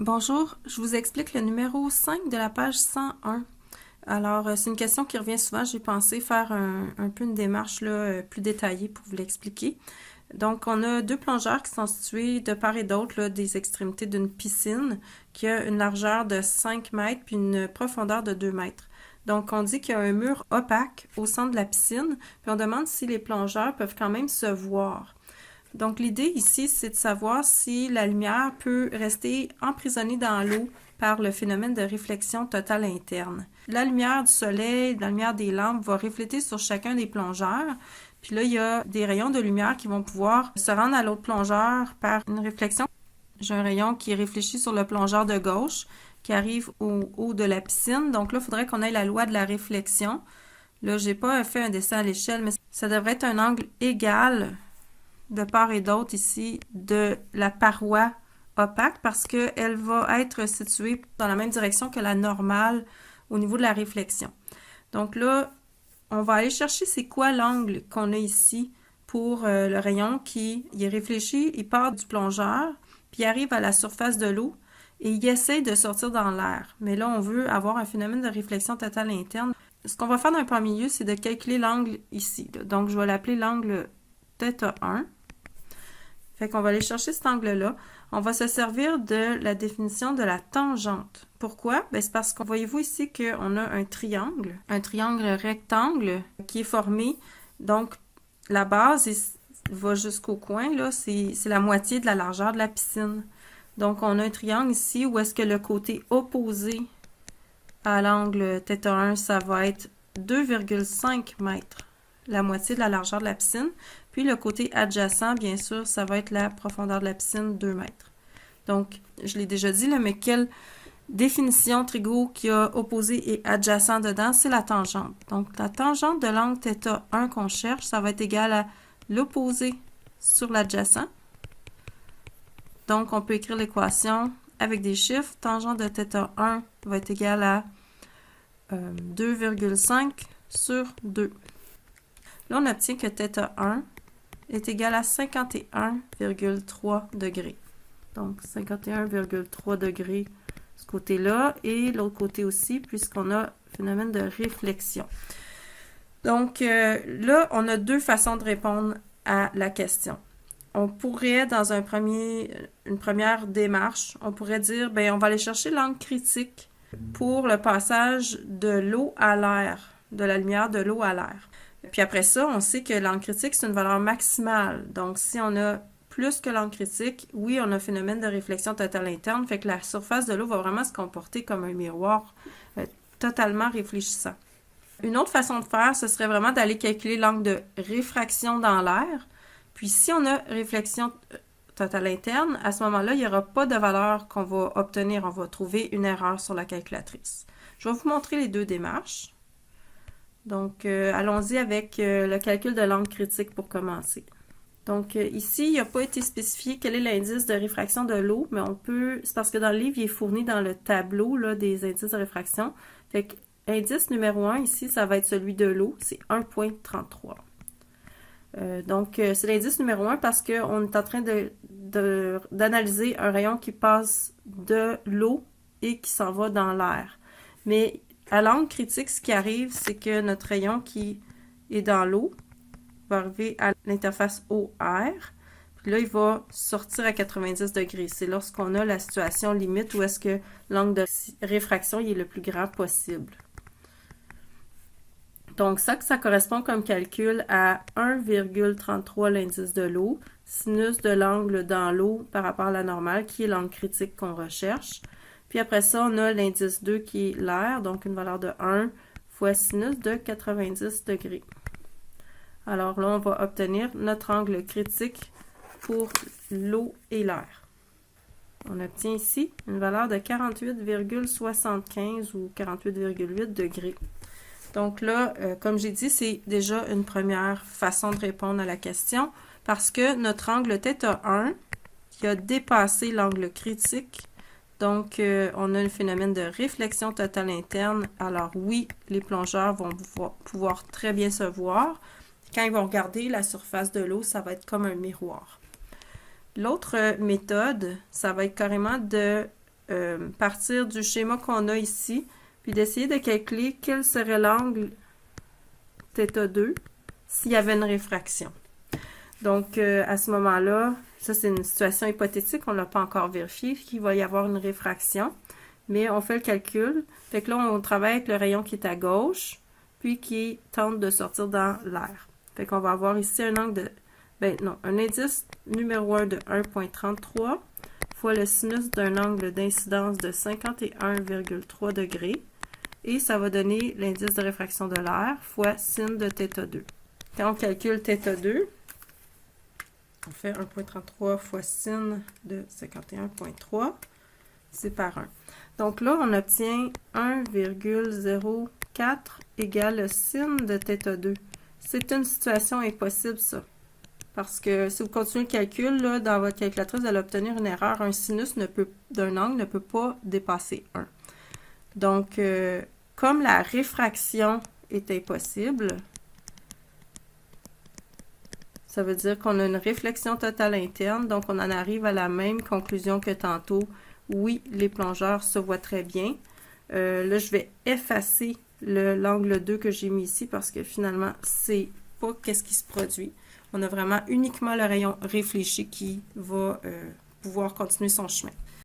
Bonjour, je vous explique le numéro 5 de la page 101. Alors, c'est une question qui revient souvent. J'ai pensé faire un peu une démarche là, plus détaillée pour vous l'expliquer. Donc, on a deux plongeurs qui sont situés de part et d'autre là, des extrémités d'une piscine qui a une largeur de 5 mètres puis une profondeur de 2 mètres. Donc, on dit qu'il y a un mur opaque au centre de la piscine, puis on demande si les plongeurs peuvent quand même se voir. Donc, l'idée ici, c'est de savoir si la lumière peut rester emprisonnée dans l'eau par le phénomène de réflexion totale interne. La lumière du soleil, la lumière des lampes va refléter sur chacun des plongeurs. Puis là, il y a des rayons de lumière qui vont pouvoir se rendre à l'autre plongeur par une réflexion. J'ai un rayon qui réfléchit sur le plongeur de gauche, qui arrive au haut de la piscine. Donc là, il faudrait qu'on ait la loi de la réflexion. Là, j'ai pas fait un dessin à l'échelle, mais ça devrait être un angle égal de part et d'autre ici de la paroi opaque parce qu'elle va être située dans la même direction que la normale au niveau de la réflexion. Donc là, on va aller chercher c'est quoi l'angle qu'on a ici pour le rayon qui il est réfléchi, il part du plongeur, puis il arrive à la surface de l'eau et il essaie de sortir dans l'air. Mais là, on veut avoir un phénomène de réflexion totale interne. Ce qu'on va faire dans le premier lieu, c'est de calculer l'angle ici. Donc, je vais l'appeler l'angle θ1. Fait qu'on va aller chercher cet angle-là. On va se servir de la définition de la tangente. Pourquoi? Ben, c'est parce que voyez-vous ici qu'on a un triangle rectangle qui est formé. Donc, la base va jusqu'au coin, là, c'est la moitié de la largeur de la piscine. Donc, on a un triangle ici où est-ce que le côté opposé à l'angle θ1, ça va être 2,5 mètres, la moitié de la largeur de la piscine. Puis le côté adjacent, bien sûr, ça va être la profondeur de la piscine, 2 mètres. Donc, je l'ai déjà dit, là, mais quelle définition trigo qui a opposé et adjacent dedans, c'est la tangente. Donc, la tangente de l'angle θ1 qu'on cherche, ça va être égal à l'opposé sur l'adjacent. Donc, on peut écrire l'équation avec des chiffres. Tangente de θ1 va être égal à 2,5 sur 2. Là, on obtient que θ1 est égal à 51,3 degrés. Donc, 51,3 degrés ce côté-là et l'autre côté aussi, puisqu'on a phénomène de réflexion. Donc, là, on a deux façons de répondre à la question. On pourrait, dans une première démarche, on pourrait dire, ben, on va aller chercher l'angle critique pour le passage de l'eau à l'air, de la lumière de l'eau à l'air. Puis après ça, on sait que l'angle critique, c'est une valeur maximale. Donc, si on a plus que l'angle critique, oui, on a un phénomène de réflexion totale interne, fait que la surface de l'eau va vraiment se comporter comme un miroir totalement réfléchissant. Une autre façon de faire, ce serait vraiment d'aller calculer l'angle de réfraction dans l'air. Puis si on a réflexion totale interne, à ce moment-là, il n'y aura pas de valeur qu'on va obtenir. On va trouver une erreur sur la calculatrice. Je vais vous montrer les deux démarches. Donc, allons-y avec le calcul de l'angle critique pour commencer. Donc, ici, il n'a pas été spécifié quel est l'indice de réfraction de l'eau, mais on peut, c'est parce que dans le livre, il est fourni dans le tableau là, des indices de réfraction. Fait que indice numéro 1, ici, ça va être celui de l'eau, c'est 1,33. Donc, c'est l'indice numéro 1 parce qu'on est en train d'analyser un rayon qui passe de l'eau et qui s'en va dans l'air. Mais à l'angle critique, ce qui arrive, c'est que notre rayon qui est dans l'eau va arriver à l'interface eau-air. Puis là, il va sortir à 90 degrés. C'est lorsqu'on a la situation limite où est-ce que l'angle de réfraction il est le plus grand possible. Donc, ça correspond comme calcul à 1,33 l'indice de l'eau, sinus de l'angle dans l'eau par rapport à la normale, qui est l'angle critique qu'on recherche. Puis après ça, on a l'indice 2 qui est l'air, donc une valeur de 1 fois sinus de 90 degrés. Alors là, on va obtenir notre angle critique pour l'eau et l'air. On obtient ici une valeur de 48,75 ou 48,8 degrés. Donc là, comme j'ai dit, c'est déjà une première façon de répondre à la question parce que notre angle θ1 qui a dépassé l'angle critique, donc on a le phénomène de réflexion totale interne. Alors oui, les plongeurs vont pouvoir très bien se voir. Quand ils vont regarder la surface de l'eau, ça va être comme un miroir. L'autre méthode, ça va être carrément de partir du schéma qu'on a ici, puis d'essayer de calculer quel serait l'angle θ2 s'il y avait une réfraction. Donc, à ce moment-là, ça c'est une situation hypothétique, on ne l'a pas encore vérifié, qu'il va y avoir une réfraction, mais on fait le calcul. Fait que là, on travaille avec le rayon qui est à gauche, puis qui tente de sortir dans l'air. Fait qu'on va avoir ici un angle de, un indice numéro 1 de 1,33 fois le sinus d'un angle d'incidence de 51,3 degrés, et ça va donner l'indice de réfraction de l'air fois sin de θ2. Quand on calcule θ2, on fait 1,33 fois sin de 51,3, c'est par 1. Donc là, on obtient 1,04 égale le sin de θ2. C'est une situation impossible, ça. Parce que si vous continuez le calcul, là, dans votre calculatrice, vous allez obtenir une erreur. Un sinus d'un angle ne peut pas dépasser 1. Donc, comme la réfraction est impossible, ça veut dire qu'on a une réflexion totale interne, donc on en arrive à la même conclusion que tantôt. Oui, les plongeurs se voient très bien. Là, je vais effacer l'angle 2 que j'ai mis ici parce que finalement, c'est pas qu'est-ce qui se produit. On a vraiment uniquement le rayon réfléchi qui va pouvoir continuer son chemin.